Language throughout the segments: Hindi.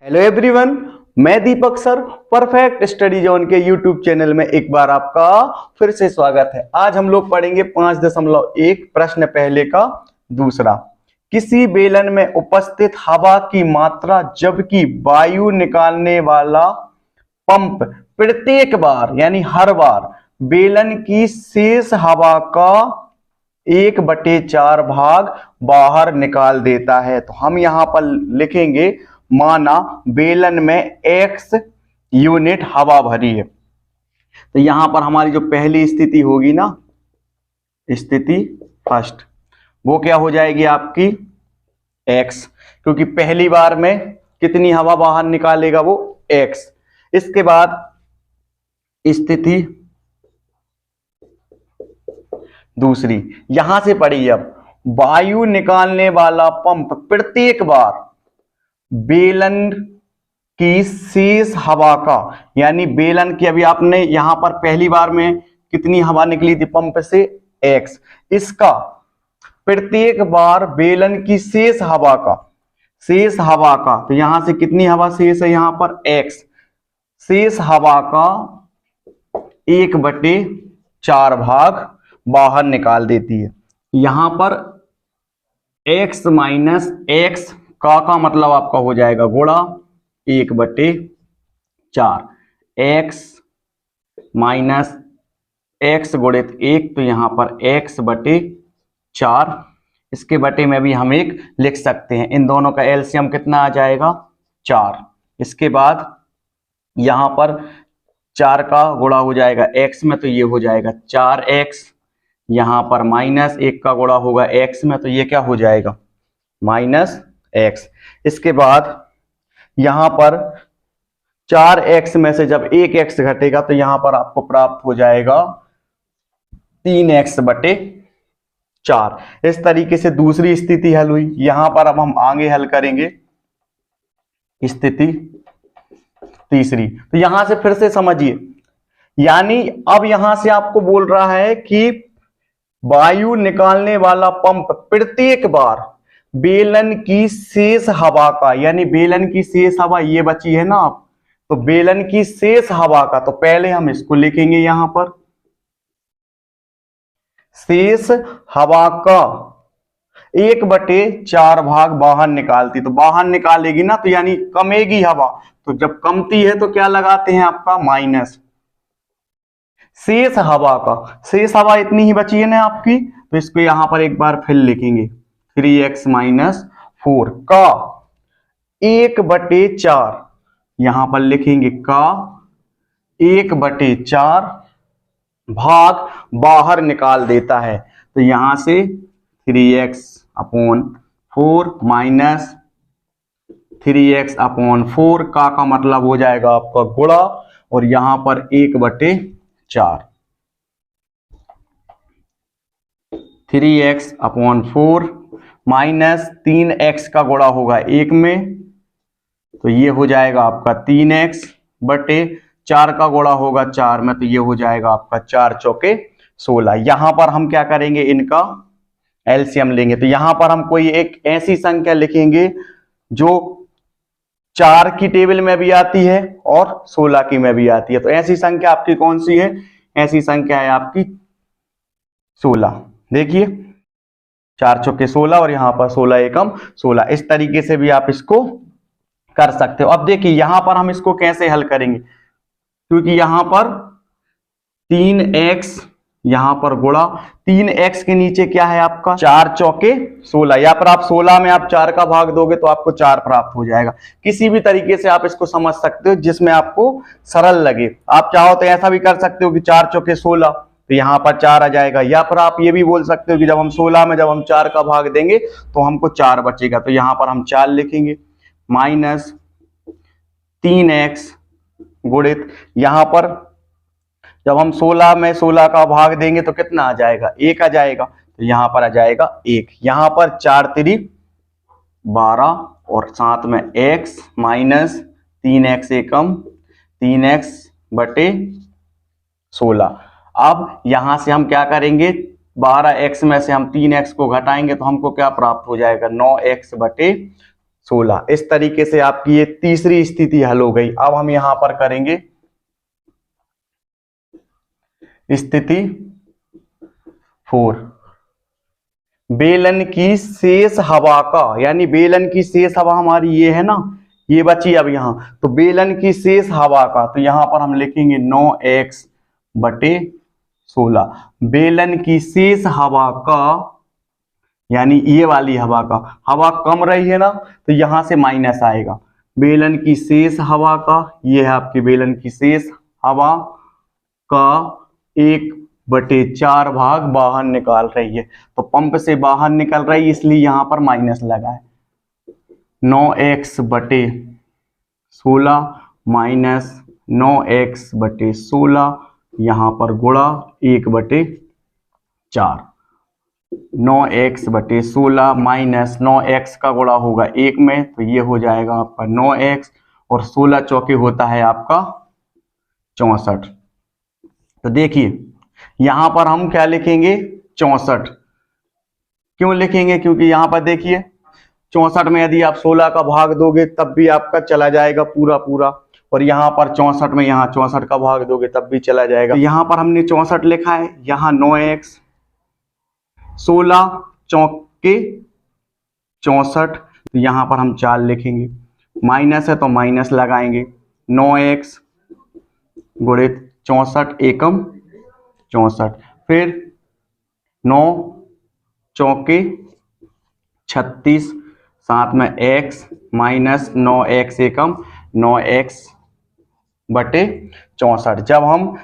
हेलो एवरीवन, मैं दीपक सर परफेक्ट स्टडी जोन के यूट्यूब चैनल में एक बार आपका फिर से स्वागत है। आज हम लोग पढ़ेंगे 5.1 प्रश्न पहले का दूसरा। किसी बेलन में उपस्थित हवा की मात्रा जबकि वायु निकालने वाला पंप प्रत्येक बार यानी हर बार बेलन की शेष हवा का 1/4 भाग बाहर निकाल देता है। तो हम यहां पर लिखेंगे, माना बेलन में x यूनिट हवा भरी है। तो यहां पर हमारी जो पहली स्थिति होगी ना, स्थिति फर्स्ट, वो क्या हो जाएगी आपकी x, क्योंकि पहली बार में कितनी हवा बाहर निकालेगा वो x। इसके बाद स्थिति दूसरी, यहां से पढ़िए, अब वायु निकालने वाला पंप प्रत्येक बार बेलन की शेष हवा का, यानी बेलन की अभी आपने यहां पर पहली बार में कितनी हवा निकली थी पंप से x, इसका प्रत्येक बार बेलन की शेष हवा का, तो यहां से कितनी हवा शेष है, यहां पर x, शेष हवा का 1/4 भाग बाहर निकाल देती है। यहां पर x माइनस x का मतलब आपका हो जाएगा गुणा 1/4, x माइनस x गुणित 1, तो यहां पर x/4। इसके बटे में भी हम 1 लिख सकते हैं। इन दोनों का एलसीएम कितना आ जाएगा 4। इसके बाद यहां पर 4 का गुणा हो जाएगा x में, तो ये हो जाएगा 4x, यहां पर माइनस 1 का गुणा होगा x में, तो ये क्या हो जाएगा -x। इसके बाद यहां पर 4x में से जब 1x घटेगा तो यहां पर आपको प्राप्त हो जाएगा 3x/4। इस तरीके से दूसरी स्थिति हल हुई। यहां पर अब हम आगे हल करेंगे स्थिति तीसरी। तो यहां से फिर से समझिए, यानी अब यहां से आपको बोल रहा है कि वायु निकालने वाला पंप प्रत्येक बार बेलन की शेष हवा का, यानी बेलन की शेष हवा ये बची है ना, तो बेलन की शेष हवा का, तो पहले हम इसको लिखेंगे यहां पर, शेष हवा का 1/4 भाग बाहर निकालती, तो बाहर निकालेगी ना, तो यानी कमेगी हवा, तो जब कमती है तो क्या लगाते हैं आपका माइनस। शेष हवा का, शेष हवा इतनी ही बची है ना आपकी, तो इसको यहां पर एक बार फिर लिखेंगे, 3x - 4 का 1/4, यहां पर लिखेंगे का 1/4 भाग बाहर निकाल देता है। तो यहां से 3x/4 माइनस 3x/4 का मतलब हो जाएगा आपका गुणा, और यहां पर 1/4, 3x/4 माइनस 3x का गुणा होगा 1 में, तो ये हो जाएगा आपका 3x/4 का गुणा होगा 4 में, तो ये हो जाएगा आपका 4 चौके 16। यहां पर हम क्या करेंगे, इनका एलसीएम लेंगे। तो यहां पर हम कोई एक ऐसी संख्या लिखेंगे जो 4 की टेबल में भी आती है और 16 की में भी आती है। तो ऐसी संख्या आपकी कौन सी है, ऐसी संख्या है आपकी 16। देखिए 4 चौके 16 और यहां पर 16 एकम 16। इस तरीके से भी आप इसको कर सकते हो। अब देखिए यहां पर हम इसको कैसे हल करेंगे, क्योंकि यहां पर 3x, यहां पर गुणा 3x के नीचे क्या है आपका 4 चौके 16, या पर आप 16 में आप 4 का भाग दोगे तो आपको 4 प्राप्त हो जाएगा। किसी भी तरीके से आप इसको समझ सकते हो जिसमें आपको सरल लगे। आप चाहो तो ऐसा भी कर सकते हो कि 4 चौके 16, तो यहां पर 4 आ जाएगा, या फिर आप ये भी बोल सकते हो कि जब हम 16 में जब हम 4 का भाग देंगे तो हमको 4 बचेगा, तो यहां पर हम 4 लिखेंगे, माइनस 3x गुणित, यहां पर जब हम 16 में 16 का भाग देंगे तो कितना आ जाएगा 1 आ जाएगा, तो यहां पर आ जाएगा 1। यहां पर 4 3 12 और साथ में x माइनस 3x एकम 3x/16। अब यहां से हम क्या करेंगे, 12x में से हम 3x को घटाएंगे तो हमको क्या प्राप्त हो जाएगा 9x/16। 16। इस तरीके से आपकी ये तीसरी स्थिति हल हो गई। अब हम यहां पर करेंगे स्थिति 4। बेलन की शेष हवा का, यानी बेलन की शेष हवा हमारी ये है ना, ये बची अब यहां, तो बेलन की शेष हवा का, तो यहां पर हम लिखेंगे 9x बटे 16। बेलन की शेष हवा का, यानी ये वाली हवा का, हवा कम रही है ना, तो यहां से माइनस आएगा। बेलन की शेष हवा का, ये है आपकी बेलन की शेष हवा का 1/4 भाग बाहर निकाल रही है, तो पंप से बाहर निकल रही है, इसलिए यहां पर माइनस लगा है। 9x बटे 16 माइनस 9x बटे 16, यहां पर गुणा 1/4। 9x बटे 16 माइनस 9x का गुणा होगा 1 में, तो ये हो जाएगा आपका 9x, और 16 चौके होता है आपका 64। तो देखिए यहां पर हम क्या लिखेंगे 64। क्यों लिखेंगे? क्योंकि यहां पर देखिए 64 में यदि आप 16 का भाग दोगे तब भी आपका चला जाएगा पूरा पूरा, और यहां पर 64 में यहां 64 का भाग दोगे तब भी चला जाएगा। तो यहां पर हमने 64 लिखा है, यहां 9x, 16 चौके 64, तो यहां पर हम 4 लिखेंगे, माइनस है तो माइनस लगाएंगे, 9x गुणित 64 एकम 64, फिर 9 चौके 36, साथ में x माइनस 9x एकम 9x बटे 64। जब हम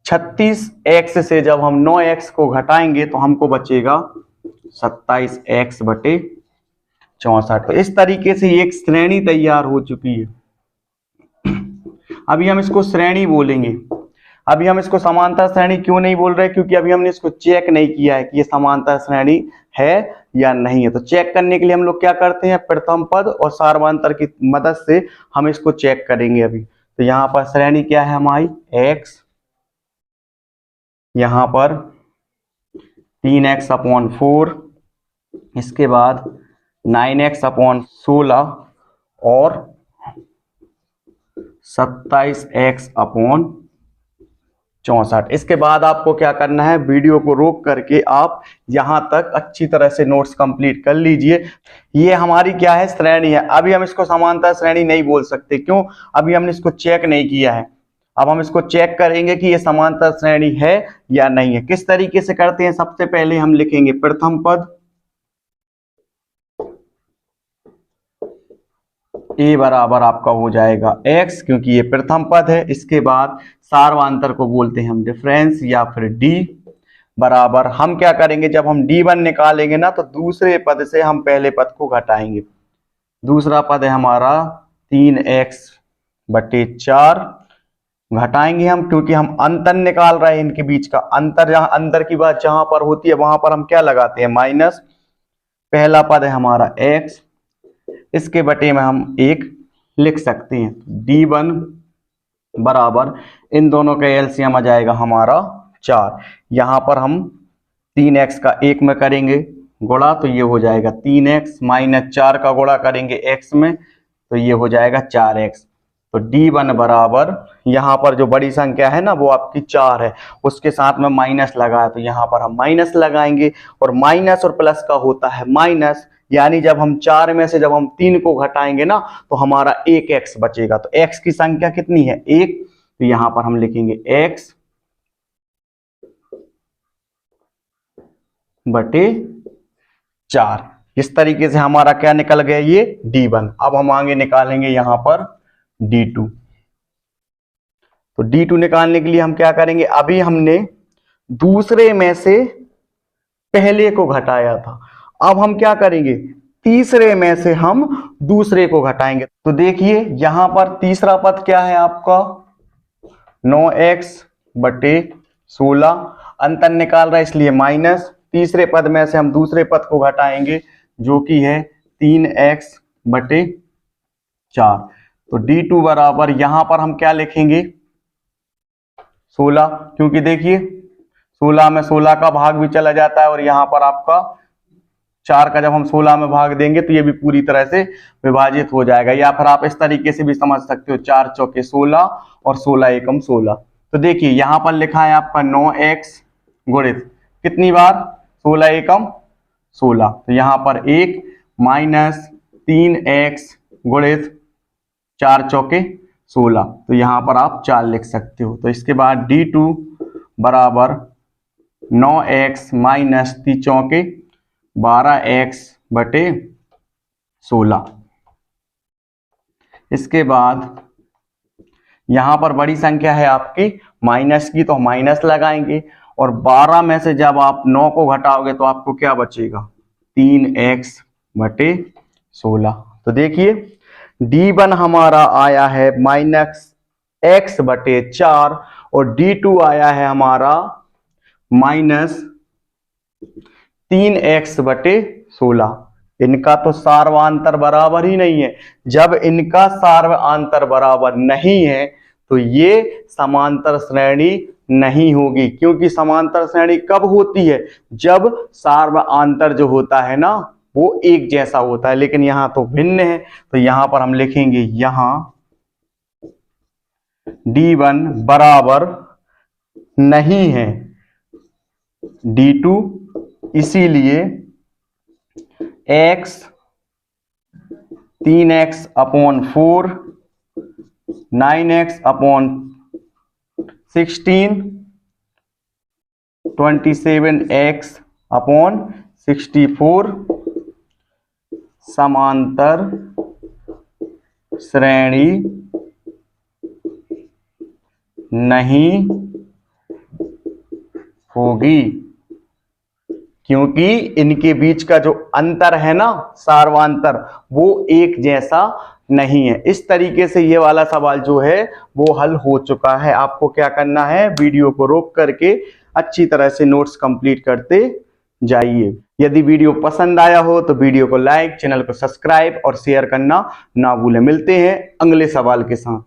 36x से जब हम 9x को घटाएंगे तो हमको बचेगा 27x बटे 64। तो इस तरीके से एक श्रेणी तैयार हो चुकी है। अभी हम इसको श्रेणी बोलेंगे। अभी हम इसको समांतर श्रेणी क्यों नहीं बोल रहे? क्योंकि अभी हमने इसको चेक नहीं किया है कि ये समांतर श्रेणी है या नहीं है। तो चेक करने के लिए हम लोग क्या करते हैं, प्रथम पद और सार्वधातुक की मदद से हम इसको चेक करेंगे। अभी तो यहाँ पर श्रेणी क्या है हमारी x, यहाँ पर 3x/4, इसके बाद 9x/16 और 27x/64। इसके बाद आपको क्या करना है, वीडियो को रोक करके आप यहां तक अच्छी तरह से नोट्स कंप्लीट कर लीजिए। ये हमारी क्या है, श्रेणी है। अभी हम इसको समांतर श्रेणी नहीं बोल सकते, क्यों? अभी हमने इसको चेक नहीं किया है। अब हम इसको चेक करेंगे कि ये समांतर श्रेणी है या नहीं है। किस तरीके से करते हैं, सबसे पहले हम लिखेंगे प्रथम पद a बराबर आपका हो जाएगा x, क्योंकि ये प्रथम पद है। इसके बाद सार्वधातुक को बोलते हैं हम डिफरेंस या फिर d बराबर, हम क्या करेंगे, जब हम d1 निकालेंगे ना तो दूसरे पद से हम पहले पद को घटाएंगे। दूसरा पद है हमारा 3x/4, घटाएंगे हम क्योंकि हम अंतर निकाल रहे हैं इनके बीच का अंतर। जहां अंतर की बात जहां पर होती है वहां पर हम क्या लगाते हैं, माइनस। पहला पद है हमारा x, इसके बटे में हम 1 लिख सकते हैं। d1 बराबर इन दोनों का एलसीएम आ जाएगा हमारा 4। यहां पर हम 3x का 1 में करेंगे गुणा, तो ये हो जाएगा 3x माइनस 4 का गुणा करेंगे x में, तो ये हो जाएगा 4x। तो d1 बराबर यहाँ पर जो बड़ी संख्या है ना वो आपकी 4 है, उसके साथ में माइनस लगा है, तो यहाँ पर हम माइनस लगाएंगे। और माइनस और प्लस का होता है माइनस, यानी जब हम 4 में से जब हम 3 को घटाएंगे ना तो हमारा 1x बचेगा। तो x की संख्या कितनी है, 1, तो यहां पर हम लिखेंगे x बटे 4। इस तरीके से हमारा क्या निकल गया, ये d1। अब हम आगे निकालेंगे यहां पर d2। तो d2 निकालने के लिए हम क्या करेंगे, अभी हमने दूसरे में से पहले को घटाया था, अब हम क्या करेंगे, तीसरे में से हम दूसरे को घटाएंगे। तो देखिए यहां पर तीसरा पद क्या है आपका 9x/16, अंतर निकाल रहा है इसलिए माइनस। तीसरे पद में से हम दूसरे पद को घटाएंगे जो कि है 3x/4। तो d2 बराबर यहां पर हम क्या लिखेंगे 16, क्योंकि देखिए 16 में 16 का भाग भी चला जाता है और यहां पर आपका 4 का जब हम 16 में भाग देंगे तो ये भी पूरी तरह से विभाजित हो जाएगा। या फिर आप इस तरीके से भी समझ सकते हो, 4 चौके 16 और 16 एकम 16। तो देखिए यहां पर लिखा है आपका 9x गुणित कितनी बार, 16 एकम 16। तो यहां पर 1 माइनस 3x गुणित 4 चौके 16। तो यहां पर आप 4 लिख सकते हो। तो इसके बाद d2 बराबर 9x माइनस 3 चौके 12x बटे 16। इसके बाद यहां पर बड़ी संख्या है आपकी माइनस की, तो माइनस लगाएंगे और 12 में से जब आप 9 को घटाओगे तो आपको क्या बचेगा, 3x बटे 16। तो देखिए d1 हमारा आया है माइनस x बटे 4 और d2 आया है हमारा माइनस 3x बटे 16। इनका तो सार्वंतर बराबर ही नहीं है। जब इनका सार्वंतर बराबर नहीं है तो ये समांतर श्रेणी नहीं होगी, क्योंकि समांतर श्रेणी कब होती है, जब सार्वंतर जो होता है ना वो एक जैसा होता है, लेकिन यहां तो भिन्न है। तो यहां पर हम लिखेंगे यहां d1 बराबर नहीं है d2, इसीलिए x 3x upon 4 9x upon 16 27x upon 64 समांतर श्रेणी नहीं होगी, क्योंकि इनके बीच का जो अंतर है ना सार्वंतर, वो एक जैसा नहीं है। इस तरीके से ये वाला सवाल जो है वो हल हो चुका है। आपको क्या करना है, वीडियो को रोक करके अच्छी तरह से नोट्स कंप्लीट करते जाइए। यदि वीडियो पसंद आया हो तो वीडियो को लाइक, चैनल को सब्सक्राइब और शेयर करना ना भूलें। मिलते हैं अगले सवाल के साथ।